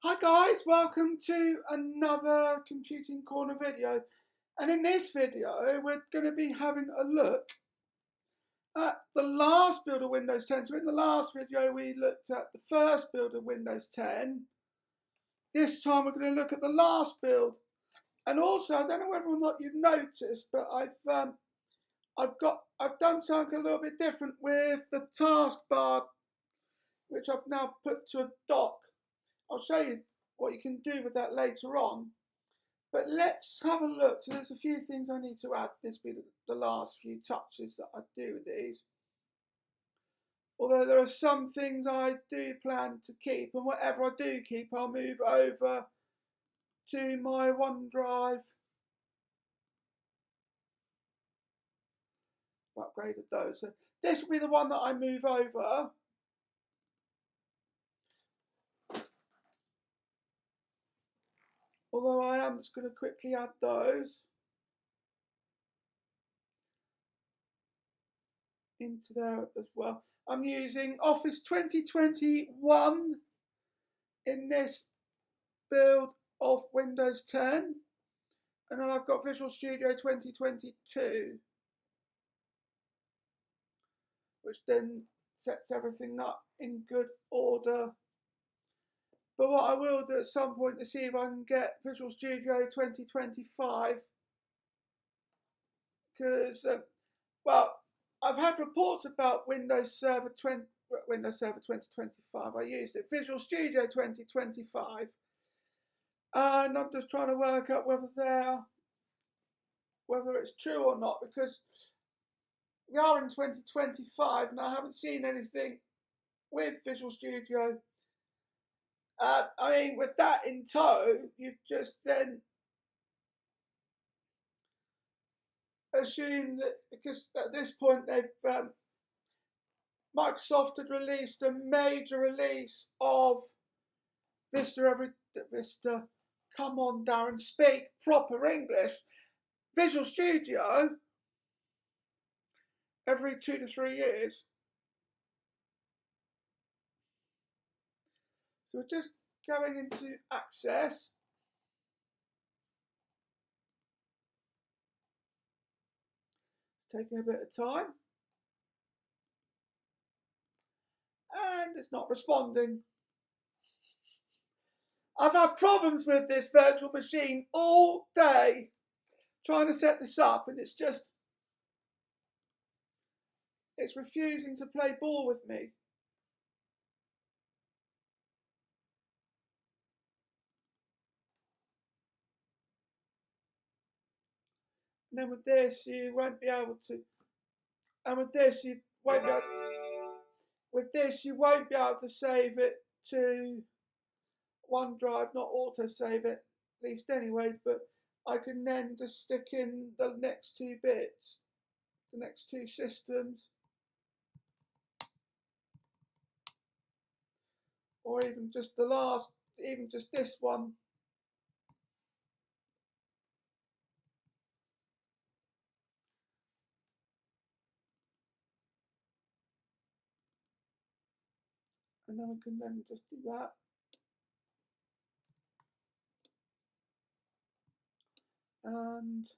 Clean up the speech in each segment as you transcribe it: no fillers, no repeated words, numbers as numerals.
Hi guys, welcome to another Computing Corner video, and in this video we're going to be having a look at the last build of Windows 10. So in the last video we looked at the first build of Windows 10. This time we're going to look at the last build, and also I don't know whether or not you've noticed, but I've done something a little bit different with the taskbar, which I've now put to a dock. I'll show you what you can do with that later on. But let's have a look. So there's a few things I need to add. This will be the last few touches that I do with these. Although there are some things I do plan to keep, and whatever I do keep, I'll move over to my OneDrive. I've upgraded those. So this will be the one that I move over. Although I am just going to quickly add those into there as well. I'm using Office 2021 in this build of Windows 10, and then I've got Visual Studio 2022, which then sets everything up in good order. But what I will do at some point to see if I can get Visual Studio 2025, because well, I've had reports about Windows Server 2025. I used it, Visual Studio 2025, and I'm just trying to work out whether it's true or not, because we are in 2025 and I haven't seen anything with Visual Studio. I mean, with that in tow, you've just then assumed that, because at this point Microsoft had released a major release of Vista. Come on, Darren, speak proper English. Visual Studio every 2 to 3 years. So we're just going into Access. It's taking a bit of time. And it's not responding. I've had problems with this virtual machine all day trying to set this up, and it's refusing to play ball with me. And then with this you won't be able to, and with this you won't be able to save it to OneDrive, not auto save it, at least anyway, but I can then just stick in the next 2 bits, the next 2 systems, or even just this one. And then we can then just do that. And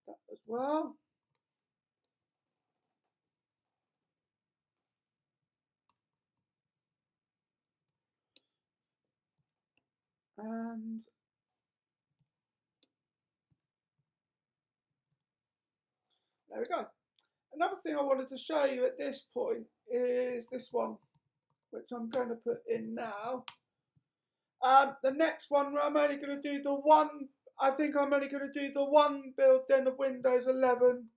that as well. And there we go. Another thing I wanted to show you at this point is this one, which I'm going to put in now. The next one, I'm only going to do the one. I think I'm only going to do the one build then of Windows 11.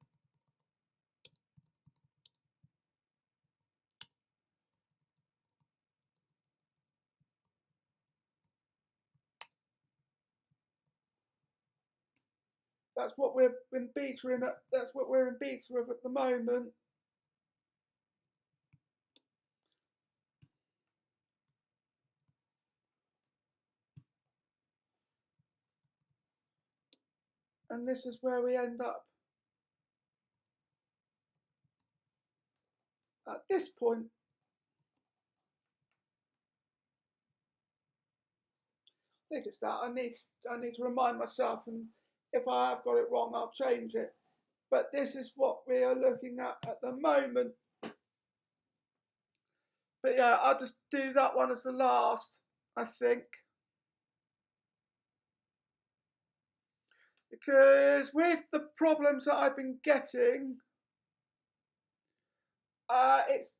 That's what we're in beta in. That's what we're in beta of at the moment. And this is where we end up. at this point, I think it's that I need to remind myself, and if I have got it wrong, I'll change it. But this is what we are looking at the moment. But yeah, I'll just do that one as the last, I think. Because with the problems that I've been getting, it's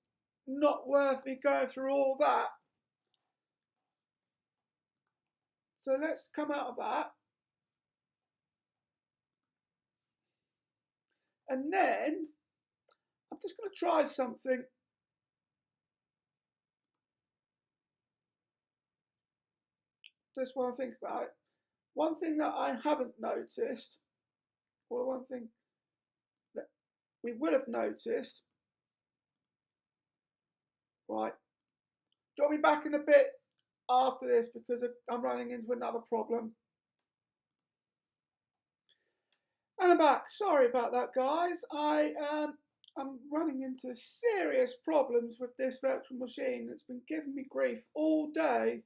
not worth me going through all that. So let's come out of that. And then I'm just going to try something. Just want to think about it. One thing that I haven't noticed, or one thing that we would have noticed, right? Drop me back in a bit after this because I'm running into another problem. And I'm back. Sorry about that, guys. I'm running into serious problems with this virtual machine. It's been giving me grief all day.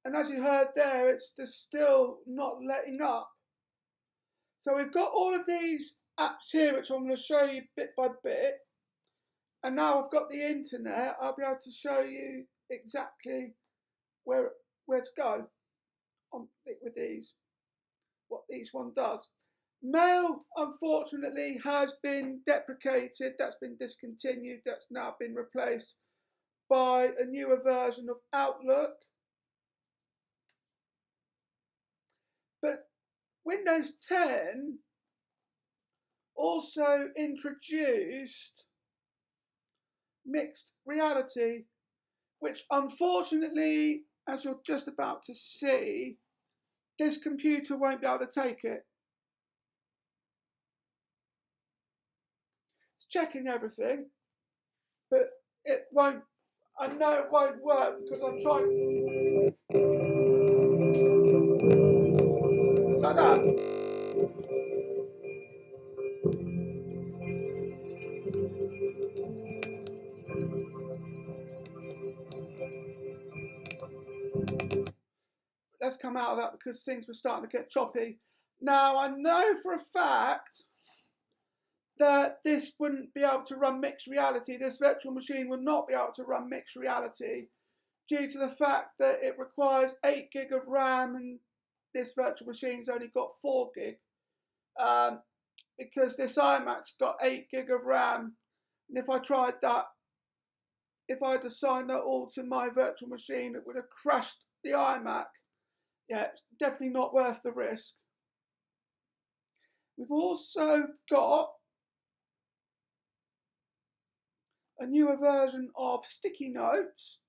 And as you heard there, it's just still not letting up. So we've got all of these apps here, which I'm going to show you bit by bit. And now I've got the internet, I'll be able to show you exactly where to go with these, what each one does. Mail, unfortunately, has been deprecated. That's been discontinued. That's now been replaced by a newer version of Outlook. But Windows 10 also introduced mixed reality, which unfortunately, as you're just about to see, this computer won't be able to take it. It's checking everything, but it won't. I know it won't work because I've tried like that. Let's come out of that because things were starting to get choppy. Now I know for a fact that this wouldn't be able to run mixed reality. This virtual machine will not be able to run mixed reality due to the fact that it requires 8 gig of RAM and this virtual machine's only got 4 gig. Because this iMac's got 8 gig of RAM, and if I tried that, if I had assigned that all to my virtual machine, it would have crashed the iMac. Yeah, it's definitely not worth the risk. We've also got a newer version of sticky notes.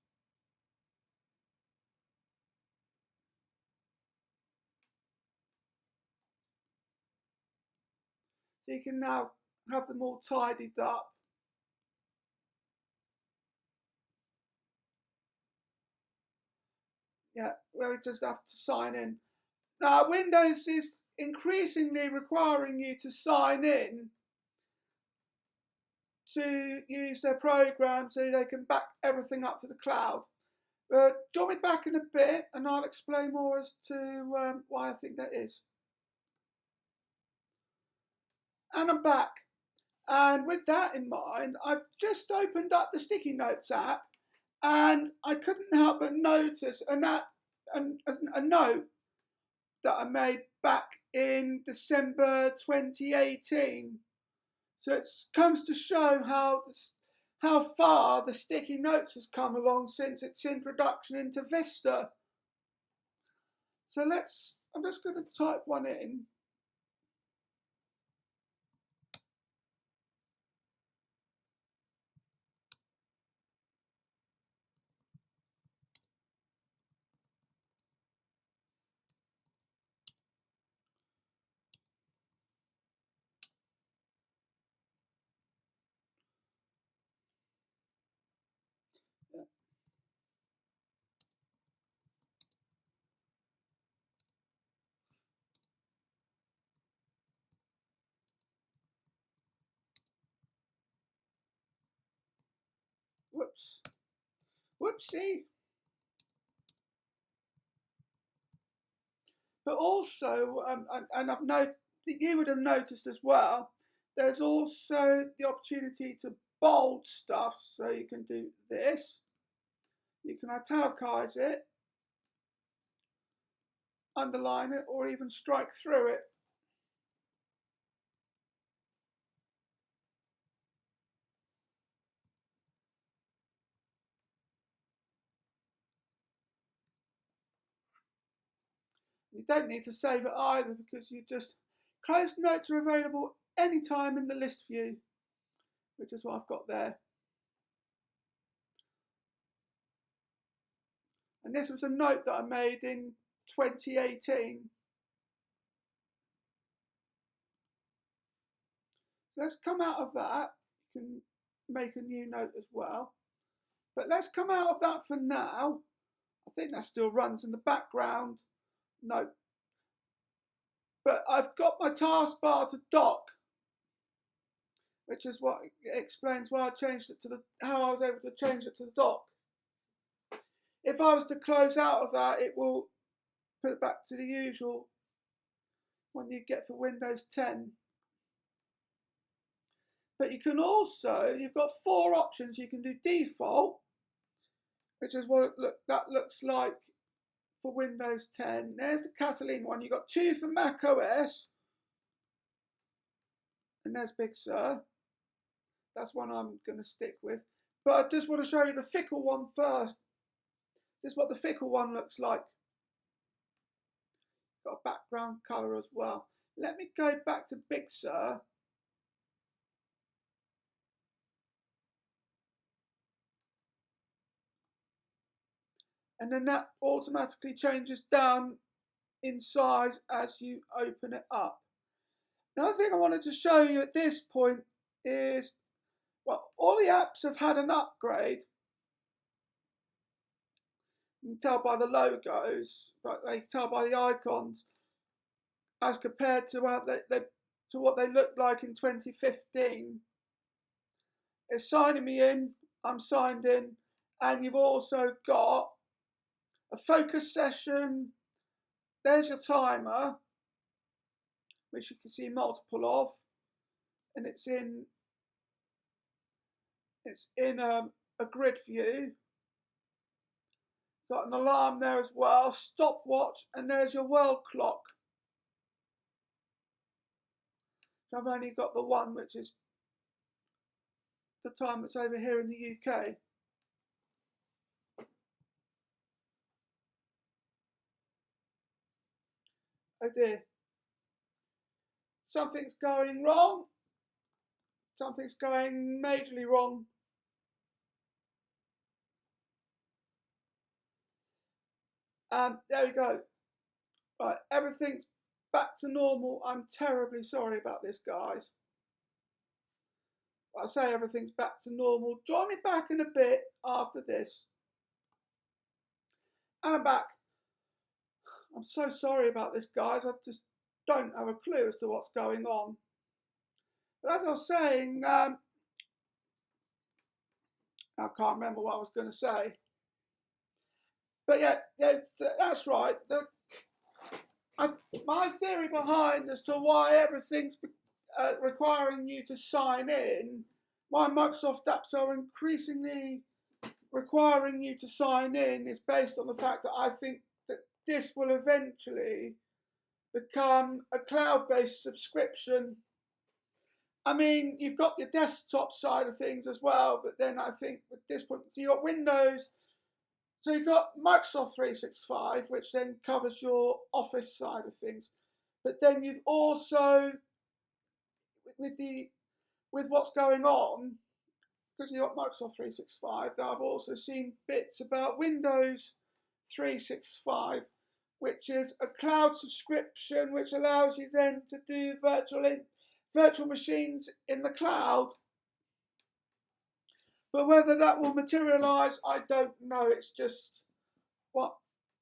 So you can now have them all tidied up. Yeah, where we just have to sign in. Now, Windows is increasingly requiring you to sign in to use their program so they can back everything up to the cloud. Join me back in a bit and I'll explain more as to why I think that is. And I'm back. And with that in mind, I've just opened up the Sticky Notes app and I couldn't help but notice a note that I made back in December 2018. So it comes to show how far the Sticky Notes has come along since its introduction into Vista. So I'm just going to type one in. Whoopsie. But also, and I've noticed, you would have noticed as well, there's also the opportunity to bold stuff. So you can do this. You can italicize it, underline it, or even strike through it. You don't need to save it either, because you just closed notes are available anytime in the list view, which is what I've got there. And this was a note that I made in 2018. Let's come out of that. You can make a new note as well. But let's come out of that for now. I think that still runs in the background. No. But I've got my taskbar to dock, which is what explains why I changed it to how I was able to change it to the dock. If I was to close out of that, it will put it back to the usual one you get for Windows 10. But you can also, you've got 4 options. You can do default, which is what that looks like for Windows 10. There's the Catalina one. You've got 2 for Mac OS. And there's Big Sur. That's one I'm going to stick with. But I just want to show you the fickle one first. This is what the fickle one looks like. Got a background colour as well. Let me go back to Big Sur. And then that automatically changes down in size as you open it up. Another thing I wanted to show you at this point is, well, all the apps have had an upgrade. You can tell by the logos, but they can tell by the icons, as compared to what they looked like in 2015. It's signing me in, I'm signed in, and you've also got a focus session. There's your timer, which you can see multiple of, and it's in a grid view. Got an alarm there as well, stopwatch, and there's your world clock. So I've only got the one, which is the time that's over here in the UK. Oh dear. Something's going wrong. Something's going majorly wrong. There we go. Right, everything's back to normal. I'm terribly sorry about this, guys. I say everything's back to normal. Join me back in a bit after this. And I'm back. I'm so sorry about this, guys. I just don't have a clue as to what's going on. But as I was saying, I can't remember what I was going to say. But yeah, that's right. My theory behind as to why everything's requiring you to sign in, why Microsoft apps are increasingly requiring you to sign in, is based on the fact that I think that this will eventually become a cloud-based subscription. I mean, you've got your desktop side of things as well, but then I think at this point, you've got Windows. So you've got Microsoft 365, which then covers your Office side of things. But then you've also, with what's going on, because you've got Microsoft 365, I've also seen bits about Windows 365, which is a cloud subscription which allows you then to do virtual machines in the cloud. But whether that will materialise, I don't know. It's just what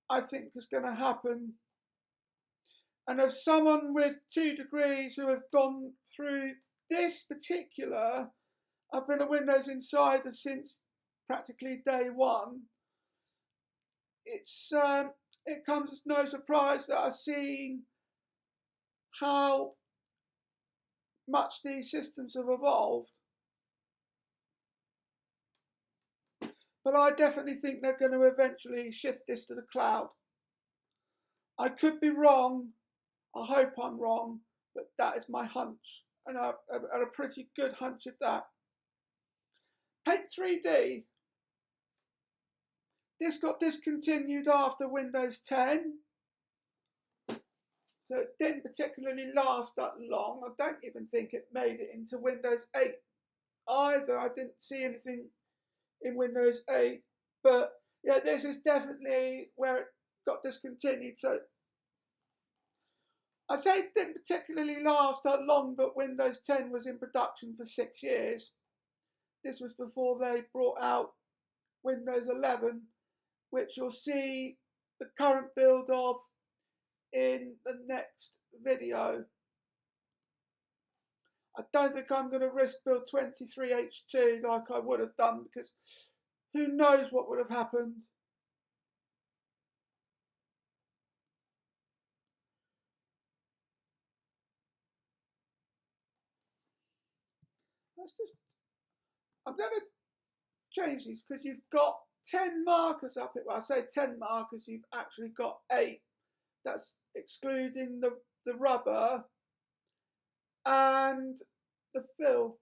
I think is going to happen. And as someone with 2 degrees who have gone through this particular, I've been a Windows insider since practically day one, it comes as no surprise that I've seen how much these systems have evolved. But I definitely think they're going to eventually shift this to the cloud. I could be wrong. I hope I'm wrong, but that is my hunch, and a pretty good hunch of that. Paint 3D. This got discontinued after Windows 10, so it didn't particularly last that long. I don't even think it made it into Windows 8 either. I didn't see anything in Windows 8, but yeah, this is definitely where it got discontinued. So I say it didn't particularly last that long, but Windows 10 was in production for 6 years. This was before they brought out Windows 11, which you'll see the current build of in the next video. I don't think I'm going to risk build 23H2 like I would have done, because who knows what would have happened. I'm going to change these because you've got 10 markers up it. Well, I say 10 markers, you've actually got 8. That's excluding the rubber and the fill.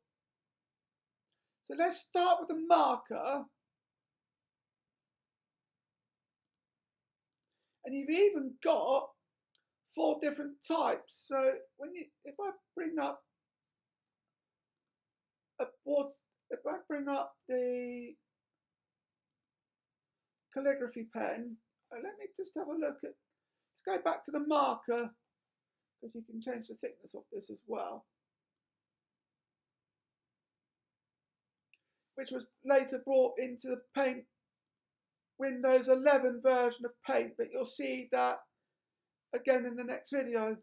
So let's start with the marker. And you've even got 4 different types. So if I bring up the calligraphy pen, let me just have a look at. Let's go back to the marker, because you can change the thickness of this as well, which was later brought into the Paint Windows 11 version of Paint, but you'll see that again in the next video.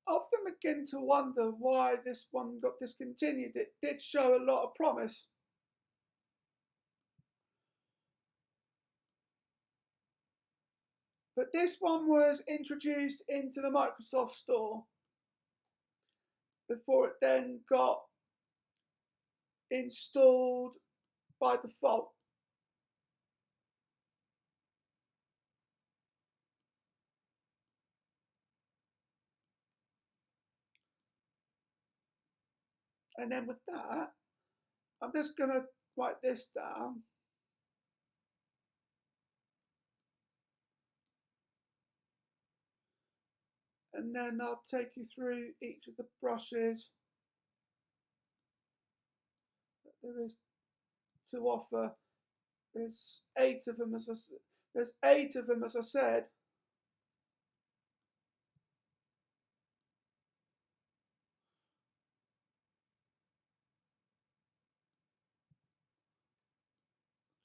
I often begin to wonder why this one got discontinued. It did show a lot of promise. But this one was introduced into the Microsoft Store before it then got installed by default. And then with that, I'm just going to write this down. And then I'll take you through each of the brushes that there is to offer. There's 8 of them, as I said.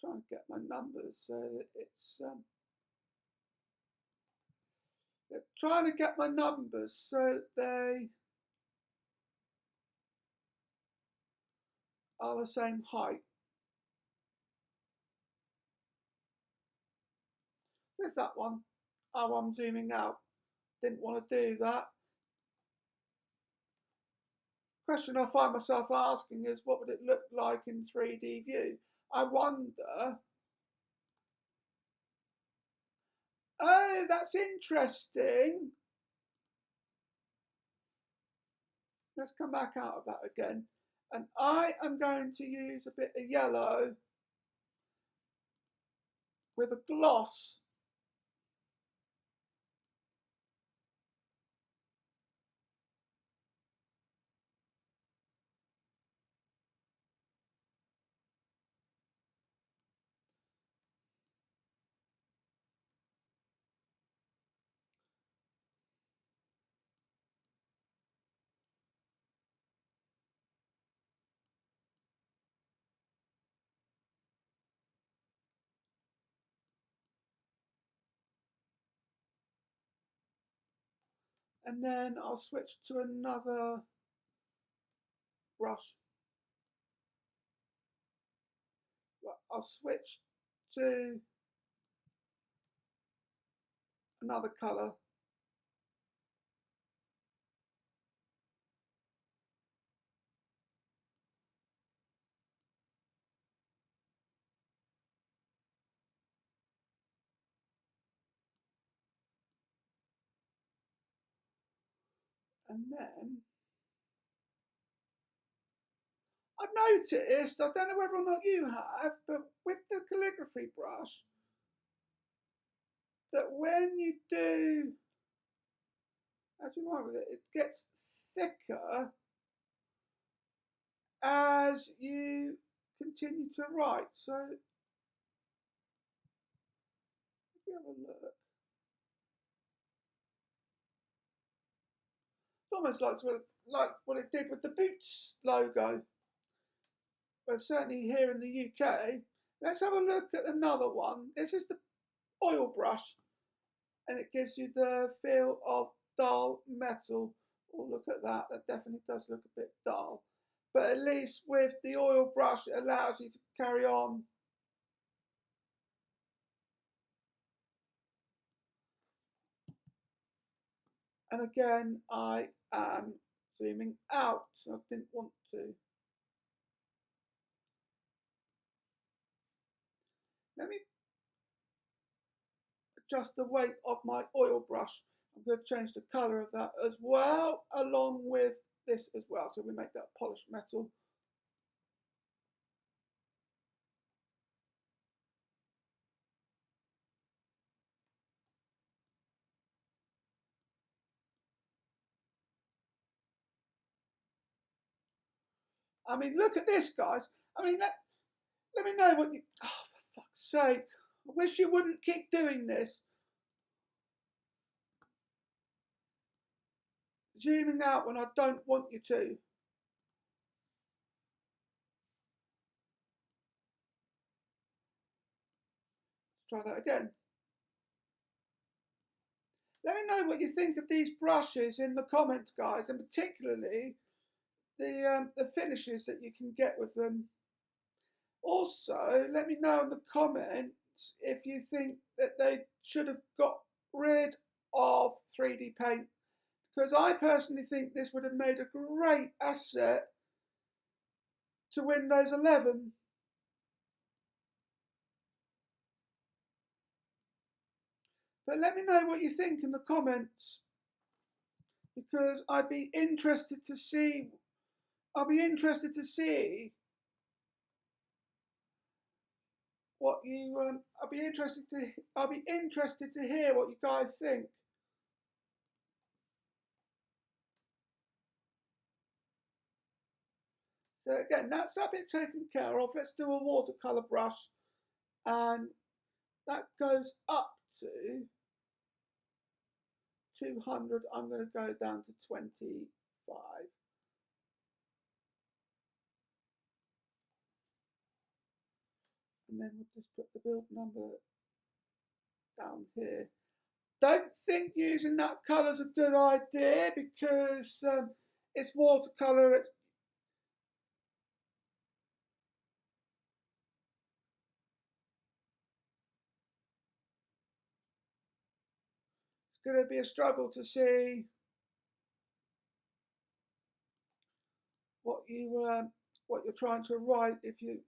Trying to get my numbers so that it's trying to get my numbers so they are the same height. There's that one. Oh, I'm zooming out. Didn't want to do that. Question I find myself asking is, what would it look like in 3D view? I wonder. Oh, that's interesting. Let's come back out of that again. And I am going to use a bit of yellow with a gloss. And then I'll switch to another brush. I'll switch to another colour. And then I've noticed, I don't know whether or not you have, but with the calligraphy brush, that when you do, as you might with it, it gets thicker as you continue to write. So if you have a look, it's almost like what it did with the Boots logo, but certainly here in the UK. Let's have a look at another one. This is the oil brush, and it gives you the feel of dull metal. Oh, look at that. That definitely does look a bit dull. But at least with the oil brush, it allows you to carry on. And again, I am zooming out. So I didn't want to. Let me adjust the weight of my oil brush. I'm going to change the colour of that as well, along with this as well. So we make that polished metal. I mean, look at this, guys. I mean, let me know what you... Oh, for fuck's sake. I wish you wouldn't keep doing this. Zooming out when I don't want you to. Let's try that again. Let me know what you think of these brushes in the comments, guys, and particularly the finishes that you can get with them. Also, let me know in the comments if you think that they should have got rid of 3D Paint, because I personally think this would have made a great asset to Windows 11. But let me know what you think in the comments, because I'd be interested to see. I'll be interested to see what you. I'll be interested to hear what you guys think. So again, that's a bit taken care of. Let's do a watercolor brush, and that goes up to 200. I'm going to go down to 25. And then we'll just put the build number down here. Don't think using that colour is a good idea, because it's watercolour. It's going to be a struggle to see what you're trying to write if you're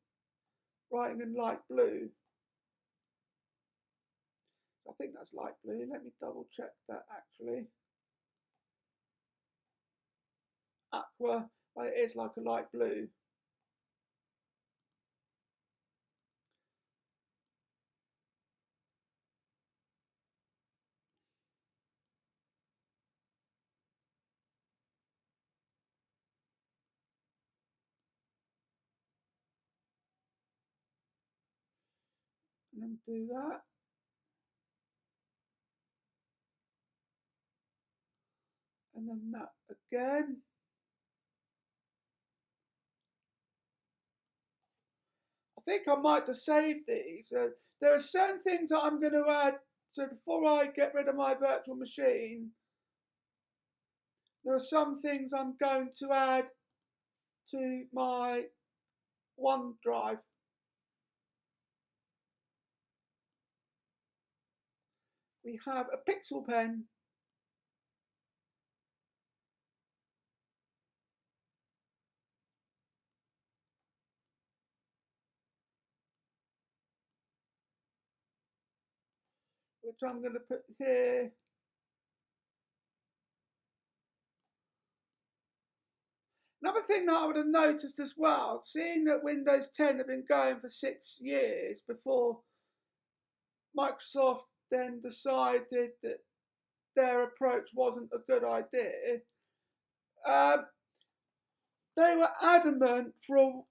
writing in light blue. I think that's light blue. Let me double check that actually. Aqua, well, it is like a light blue. And then do that. And then that again. I think I might have saved these. There are certain things that I'm going to add. So before I get rid of my virtual machine, there are some things I'm going to add to my OneDrive. We have a pixel pen. Which I'm going to put here. Another thing that I would have noticed as well, seeing that Windows 10 had been going for 6 years before Microsoft then decided that their approach wasn't a good idea, they were adamant for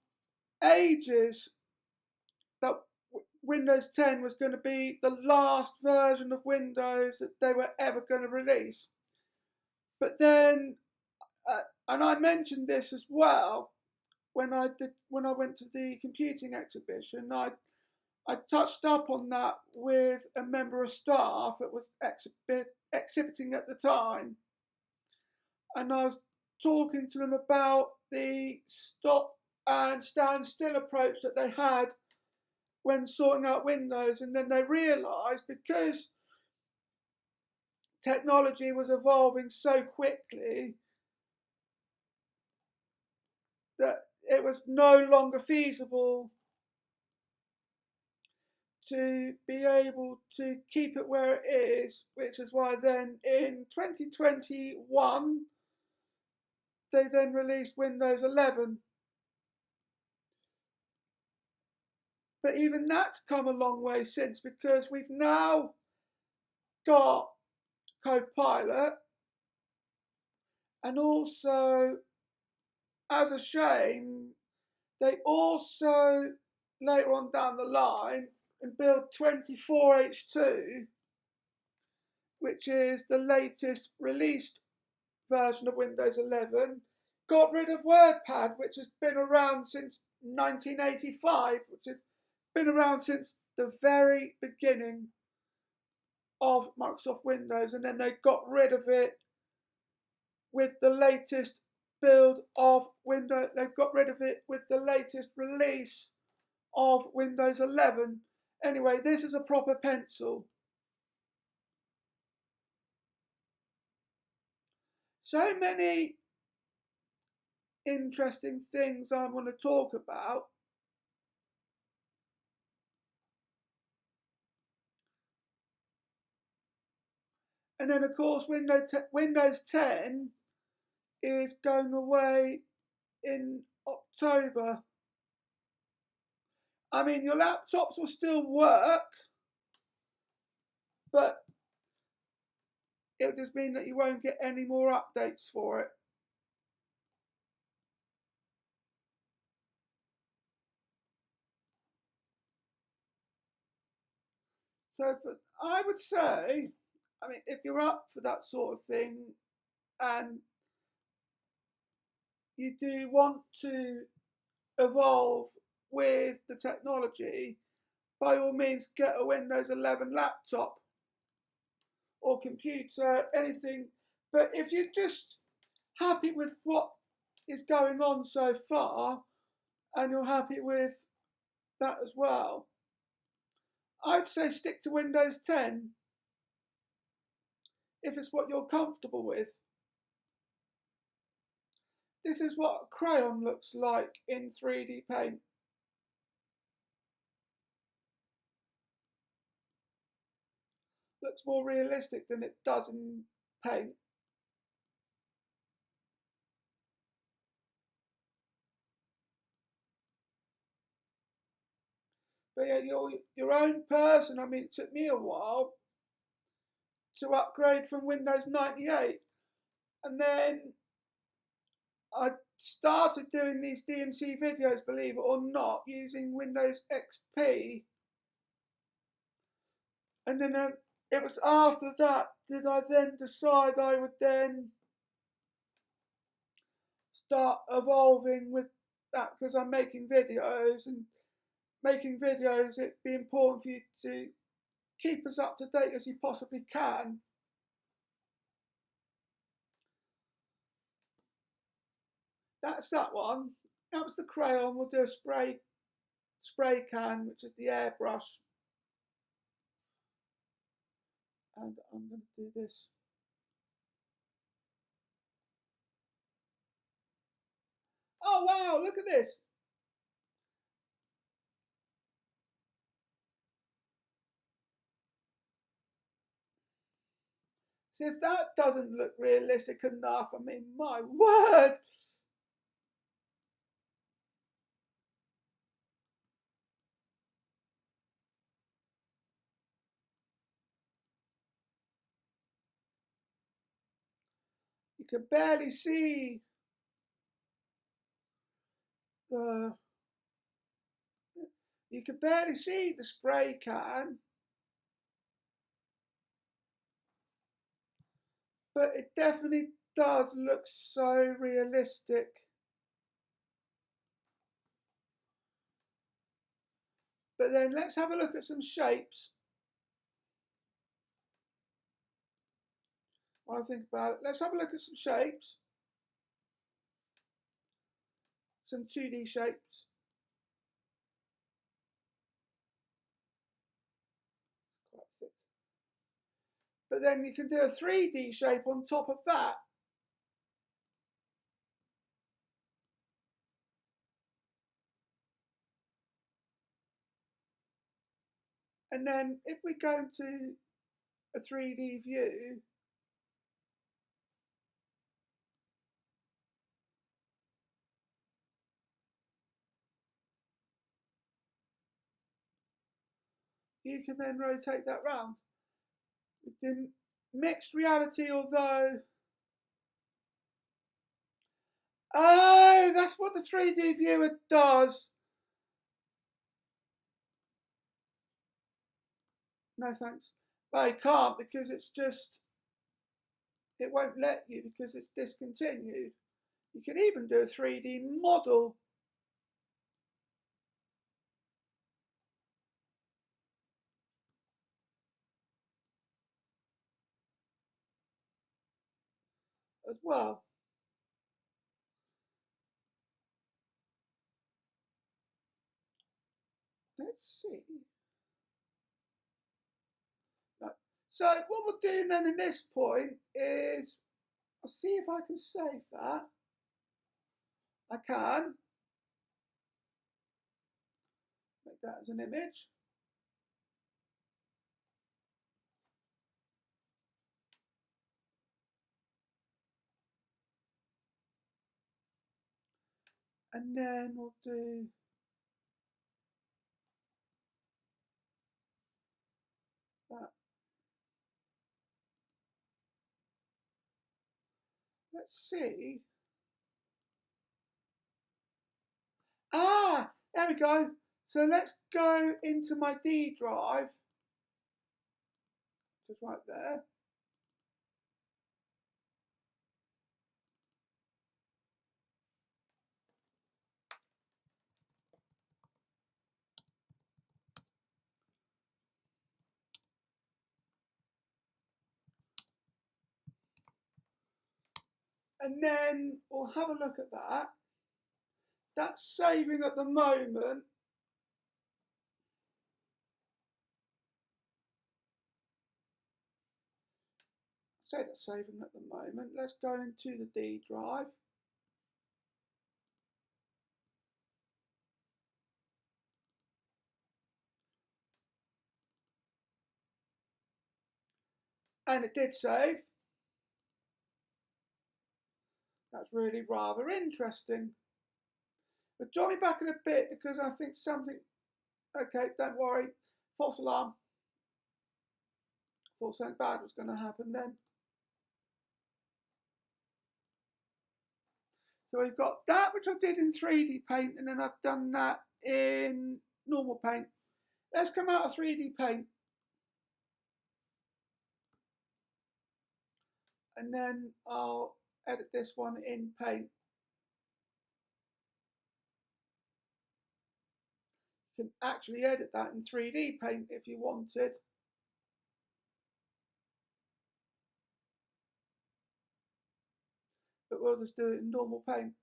ages that Windows 10 was going to be the last version of Windows that they were ever going to release. But then, and I mentioned this as well when I went to the computing exhibition. I touched up on that with a member of staff that was exhibiting at the time, and I was talking to them about the stop and stand still approach that they had when sorting out Windows, and then they realised because technology was evolving so quickly that it was no longer feasible to be able to keep it where it is, which is why then in 2021 they then released Windows 11. But even that's come a long way since, because we've now got Copilot, and also, as a shame, they also later on down the line and build 24H2, which is the latest released version of Windows 11, got rid of WordPad, which has been around since 1985, which has been around since the very beginning of Microsoft Windows, and then they got rid of it with the latest build of Windows. They've got rid of it with the latest release of Windows 11. Anyway, this is a proper pencil. So many interesting things I want to talk about. And then, of course, Windows 10 is going away in October. I mean, your laptops will still work, but it'll just mean that you won't get any more updates for it. So I would say, I mean, if you're up for that sort of thing and you do want to evolve with the technology, by all means get a Windows 11 laptop or computer, anything. But if you're just happy with what is going on so far and you're happy with that as well, I'd say stick to Windows 10 if it's what you're comfortable with. This is what a crayon looks like in 3D Paint. Looks more realistic than it does in Paint. But yeah, your own person. I mean, it took me a while to upgrade from Windows 98, and then I started doing these DMC videos, believe it or not, using Windows XP, and then it was after that did I then decide I would then start evolving with that, because I'm making videos, and making videos, it'd be important for you to keep as up to date as you possibly can. That's that one. That was the crayon. We'll do a spray can, which is the airbrush. And I'm going to do this. Oh wow, look at this. See, if that doesn't look realistic enough, I mean, my word. You can barely see the spray can, but it definitely does look so realistic. But then let's have a look at some shapes. While I think about it, let's have a look at some shapes. Some 2D shapes. Quite thick. But then you can do a 3D shape on top of that. And then if we go into a 3D view, you can then rotate that round. The mixed reality, although... Oh, that's what the 3D viewer does. No thanks. But I can't because it's just... It won't let you because it's discontinued. You can even do a 3D model. As well. Let's see. No. So what we'll do then in this point is I'll see if I can save that. I can. Make that as an image. And then we'll do that. Let's see. Ah, there we go. So let's go into my D drive. Just right there. And then we'll have a look at that. That's saving at the moment. Say that's saving at the moment. Let's go into the D drive. And it did save. That's really rather interesting. But join me back in a bit because I think something... Okay, don't worry. False alarm. Thought something bad was going to happen then. So we've got that, which I did in 3D paint, and then I've done that in normal paint. Let's come out of 3D paint. And then I'll edit this one in paint. You can actually edit that in 3D paint if you wanted. But we'll just do it in normal paint.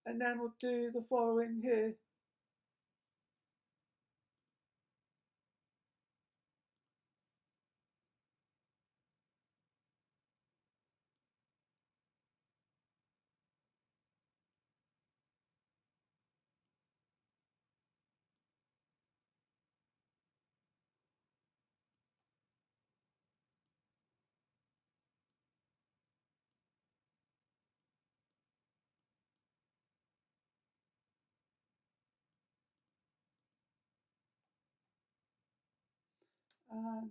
and then we'll do the following here. And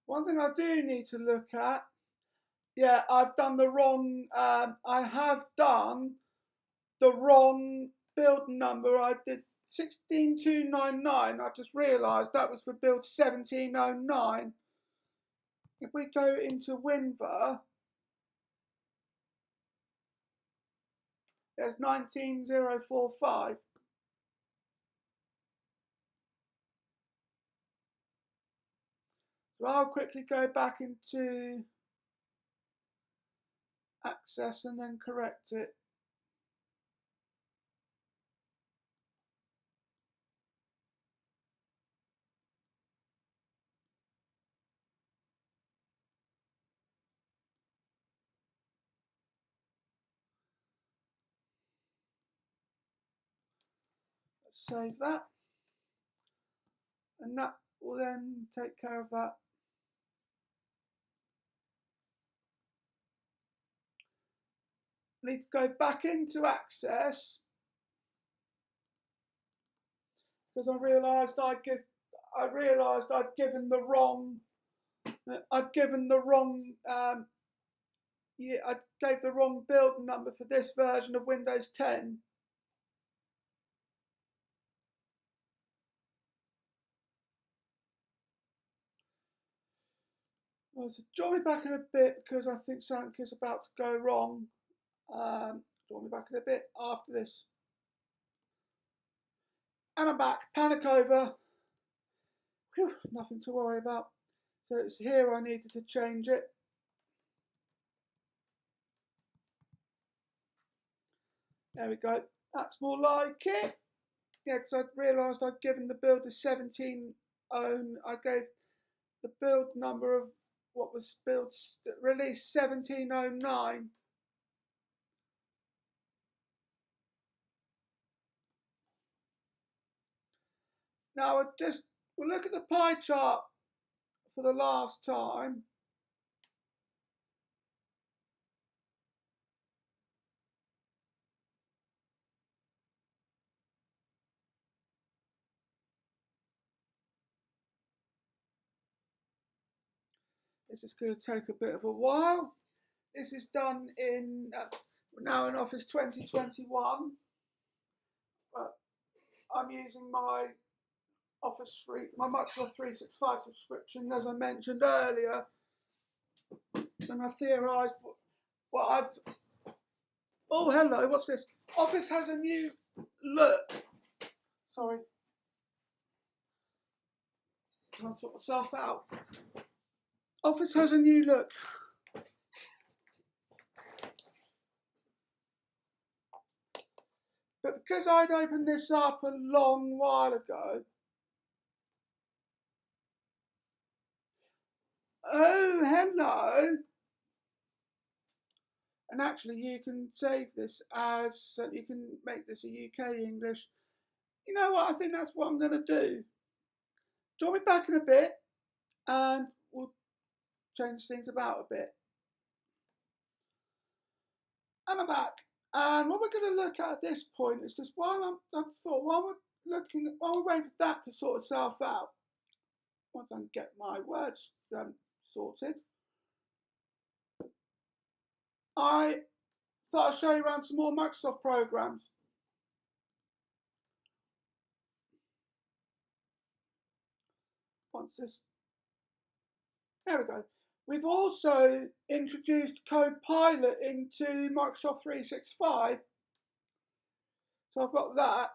one thing I do need to look at, yeah, I've done the wrong, I have done the wrong build number. I did 16299. I just realised that was for build 1709. If we go into Winver, there's 19045. So I'll quickly go back into Access and then correct it. Let's save that. And that will then take care of that. I need to go back into Access because I realised I'd given the wrong. I gave the wrong build number for this version of Windows 10. So join me back in a bit because I think something is about to go wrong. Join me back in a bit after this. And I'm back. Panic over. Whew, nothing to worry about. So it's here I needed to change it. There we go. That's more like it. Yeah, because I realised I'd given the build a 17 own. I gave the build number of what was built release 1709. Now we'll look at the pie chart for the last time. This is going to take a bit of a while. This is done in now in Office 2021. I'm using my Office Suite, my Microsoft 365 subscription, as I mentioned earlier. And I theorised what I've. Oh, hello, what's this? Office has a new look. Sorry. Trying to sort myself out. Office has a new look. But because I'd opened this up a long while ago. Oh, hello. And actually, you can save this as, you can make this a UK English. You know what? I think that's what I'm going to do. Join me back in a bit and we'll change things about a bit. And I'm back. And what we're going to look at this point is just while we're waiting for that to sort itself out, once I can get my words sorted, I thought I'd show you around some more Microsoft programs. There we go. We've also introduced Copilot into Microsoft 365. So I've got that.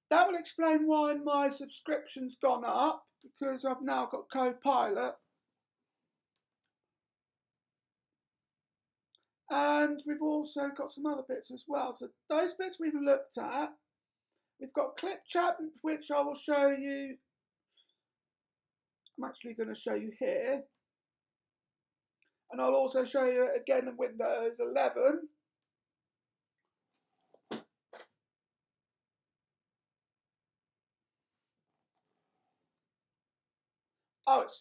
That will explain why my subscription's gone up, because I've now got Copilot. And we've also got some other bits as well. So those bits we've looked at. We've got Clipchamp, which I will show you. I'm actually going to show you here. And I'll also show you it again in Windows 11. Oh, it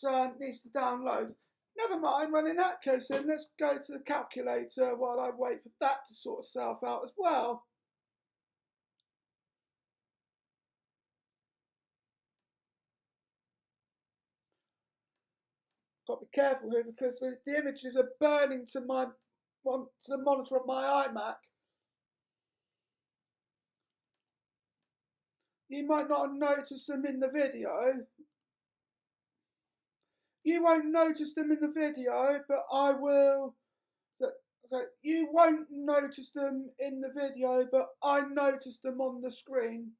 needs to download. Never mind, well in that case then let's go to the calculator while I wait for that to sort itself out as well. Got to be careful here because the images are burning to the monitor of my iMac. You might not have noticed them in the video. You won't notice them in the video, but I will. You won't notice them in the video, but I noticed them on the screen.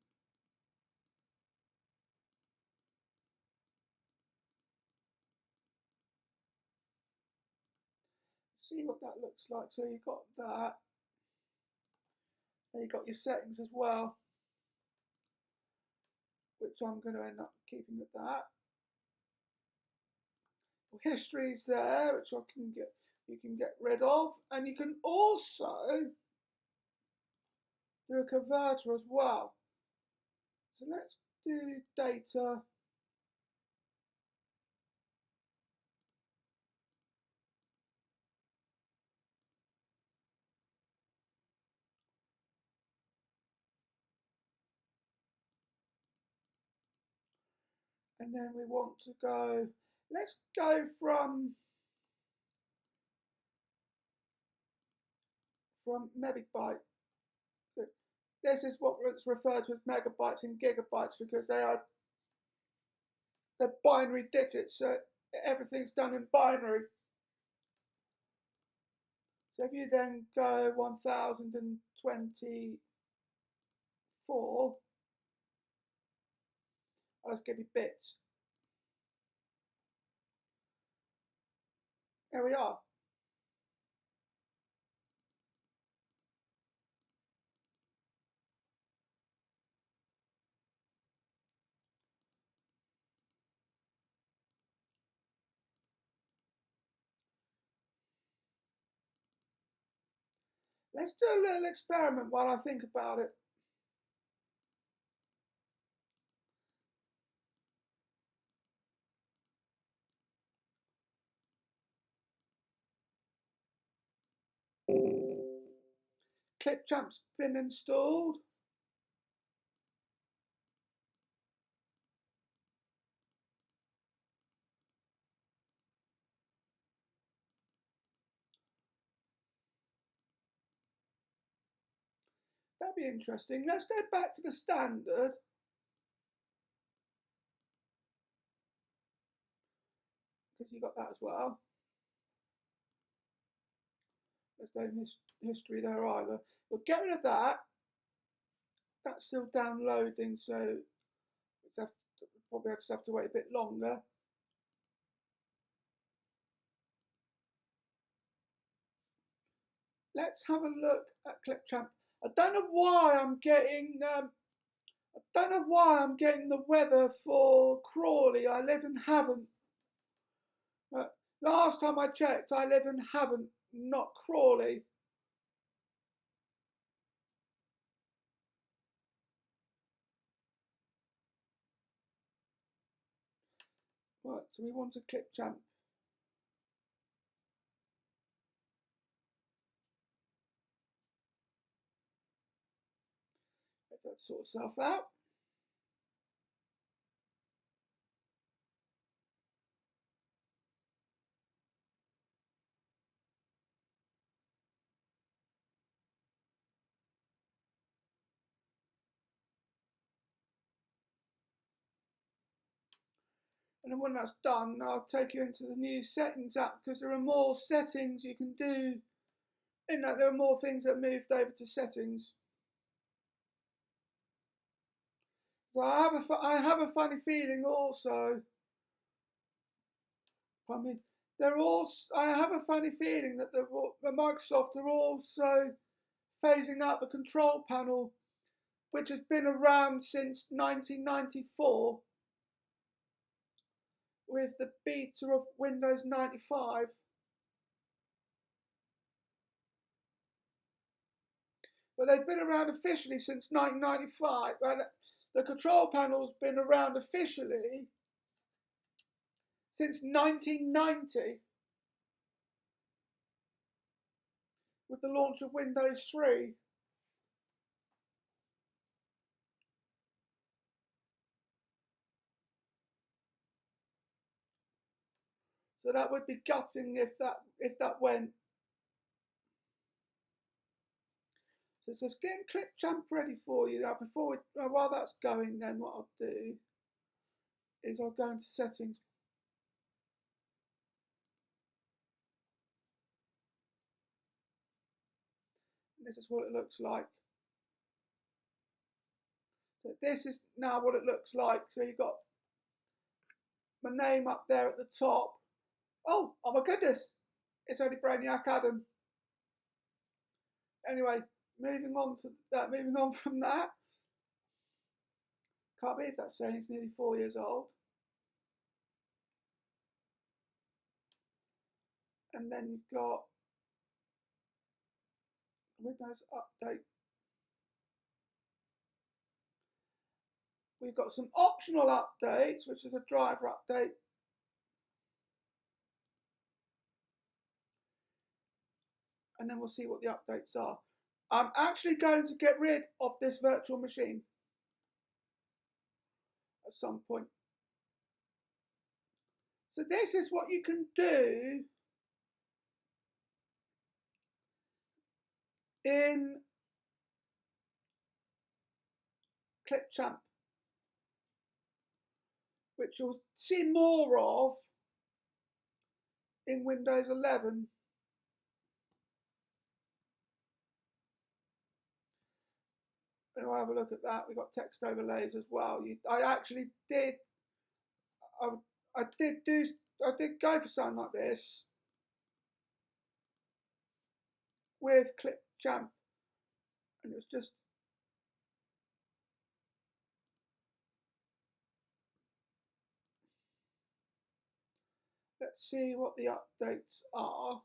See what that looks like. So you've got that. And you've got your settings as well, which I'm going to end up keeping at that. History's there, which you can get rid of, and you can also do a converter as well. So let's do data. And then we want to go, let's go from megabyte. This is what is referred to as megabytes and gigabytes because they're binary digits, so everything's done in binary. So if you then go 1024, I'll just give you bits. There we are. Let's do a little experiment while I think about it. Clipchamp's been installed. That'd be interesting. Let's go back to the standard. Because you got that as well. There's no history there either. We'll get rid of that. That's still downloading, so probably just have to wait a bit longer. Let's have a look at Clipchamp. I don't know why I'm getting the weather for Crawley. I live in Havant. Last time I checked, I live in Havant, not Crawley. Right, so we want a Clipchamp. Let that sort itself out. And then when that's done, I'll take you into the new settings app because there are more settings you can do. In that, there are more things that moved over to settings. But I have a funny feeling also. I mean, I have a funny feeling that the Microsoft are also phasing out the control panel, which has been around since 1994 with the beta of Windows 95. But they've been around officially since 1995. The control panel's been around officially since 1990 with the launch of Windows 3. So that would be gutting if that went. So it says getting Clipchamp ready for you. Now while that's going, then what I'll do is I'll go into settings. This is what it looks like. So this is now what it looks like. So you've got my name up there at the top. Oh my goodness, it's only Brainiac Adam. Anyway, moving on from that. Can't believe that's saying it's nearly 4 years old. And then you've got Windows Update. We've got some optional updates, which is a driver update. And then we'll see what the updates are. I'm actually going to get rid of this virtual machine at some point. So this is what you can do in Clipchamp, which you'll see more of in Windows 11. And we'll have a look at that. We've got text overlays as well. I did go for something like this with Clipchamp, and it was just let's see what the updates are.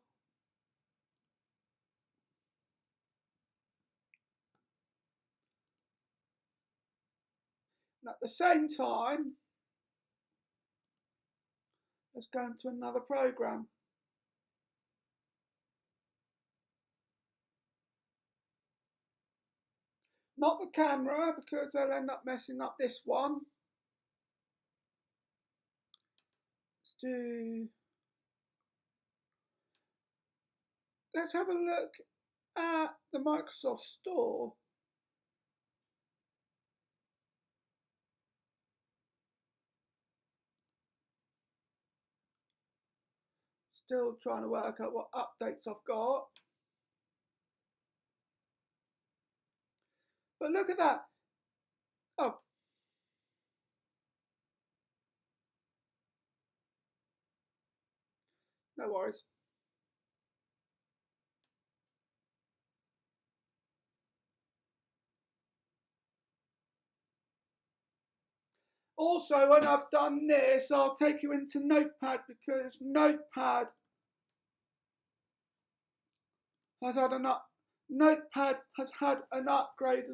And at the same time, let's go into another program. Not the camera, because they'll end up messing up this one. Let's have a look at the Microsoft Store. Still trying to work out what updates I've got. But look at that. Oh. No worries. Also, when I've done this, I'll take you into Notepad, because Notepad has had an upgrade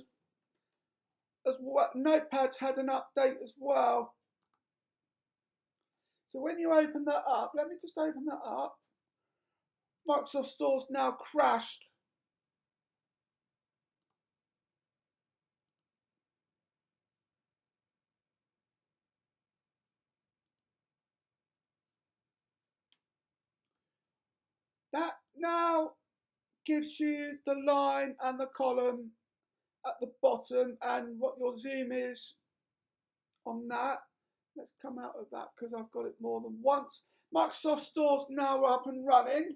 as well. Notepad's had an update as well. So when you open that up, let me just open that up. Microsoft Store's now crashed. That now gives you the line and the column at the bottom and what your zoom is on that. Let's come out of that because I've got it more than once. Microsoft Store's now up and running.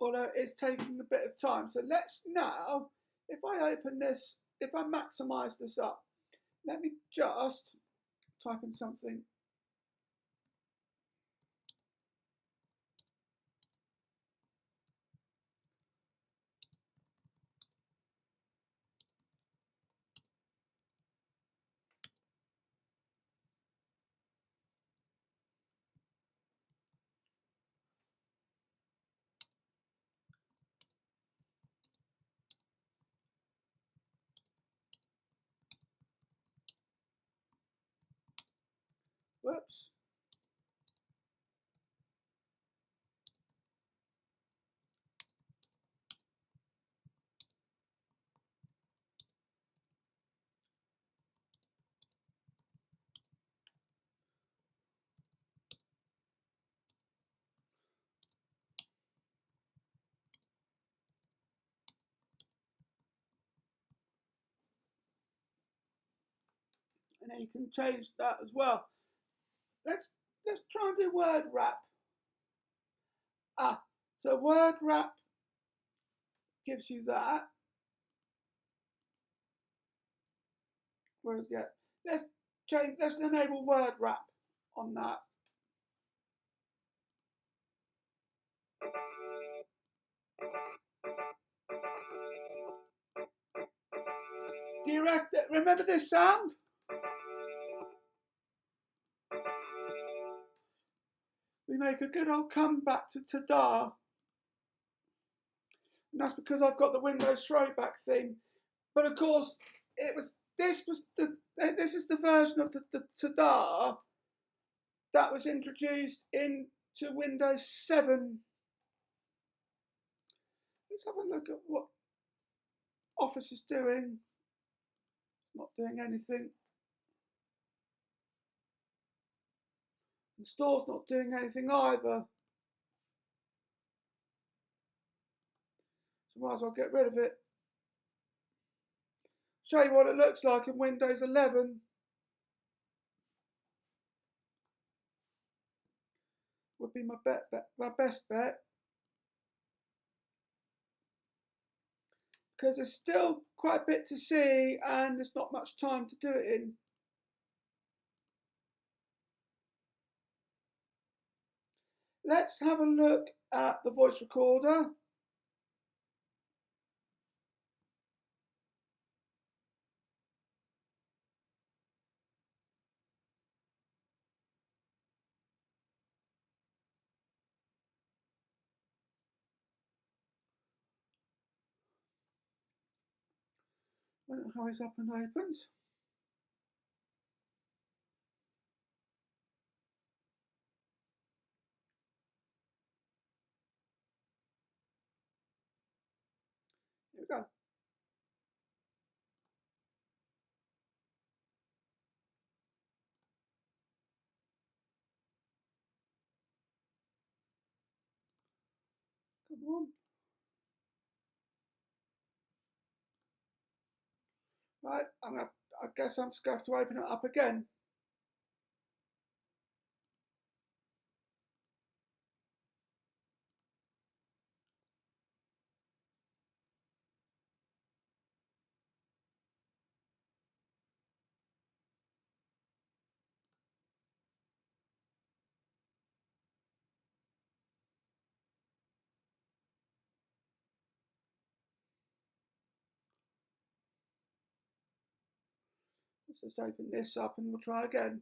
although it's taking a bit of time. So let's now, if I open this, if I maximize this up, let me just type in something. Whoops. And then you can change that as well. Let's try and do word wrap. So word wrap gives you that. Whereas let's enable word wrap on that. Do you remember this sound? We make a good old comeback to ta-da. And that's because I've got the Windows throwback theme. But of course, this is the version of the ta-da that was introduced into Windows 7. Let's have a look at what Office is doing. Not doing anything. The store's not doing anything either. So might as well get rid of it. Show you what it looks like in Windows 11. Would be my best bet. Because there's still quite a bit to see and there's not much time to do it in. Let's have a look at the voice recorder. I don't know how it's up and opens. Here we go. Come on. Right, I guess I'm just going to have to open it up again. Let's just open this up and we'll try again.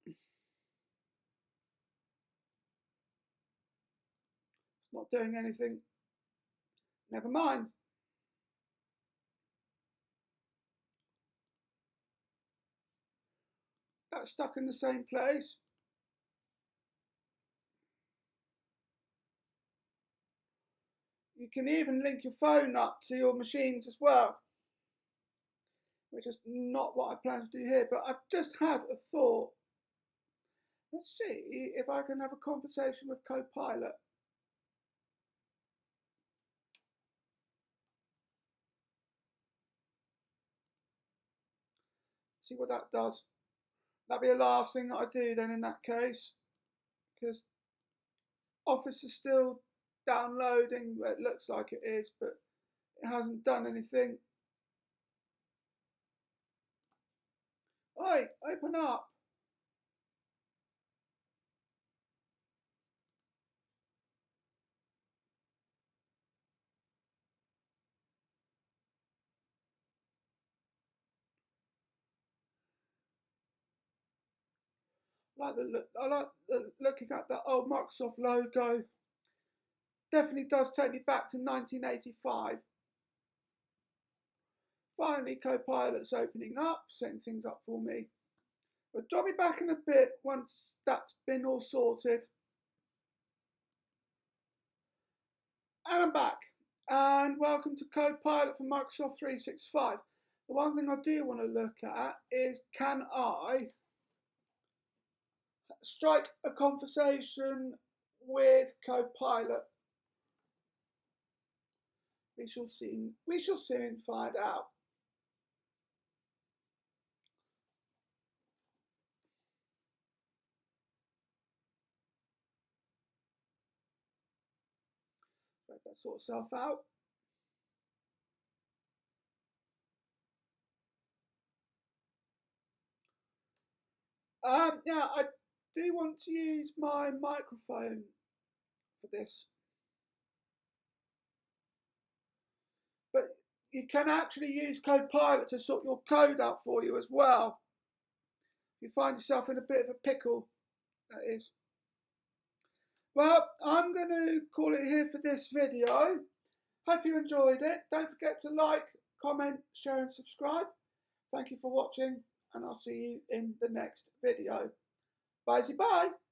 It's not doing anything. Never mind. That's stuck in the same place. You can even link your phone up to your machines as well, which is not what I plan to do here, but I've just had a thought. Let's see if I can have a conversation with Copilot. See what that does. That'll be the last thing that I do then in that case, because Office is still downloading. It looks like it is, but it hasn't done anything. Oi, open up. I like looking at that old Microsoft logo. Definitely does take me back to 1985. Finally, Copilot's opening up, setting things up for me. But drop me back in a bit once that's been all sorted. And I'm back. And welcome to Copilot for Microsoft 365. The one thing I do want to look at is, can I strike a conversation with Copilot? We shall soon find out. Let that sort itself out. Yeah, I do want to use my microphone for this. But you can actually use Copilot to sort your code out for you as well. You find yourself in a bit of a pickle, that is. Well, I'm going to call it here for this video. Hope you enjoyed it. Don't forget to like, comment, share and subscribe. Thank you for watching, and I'll see you in the next video. Bye-bye.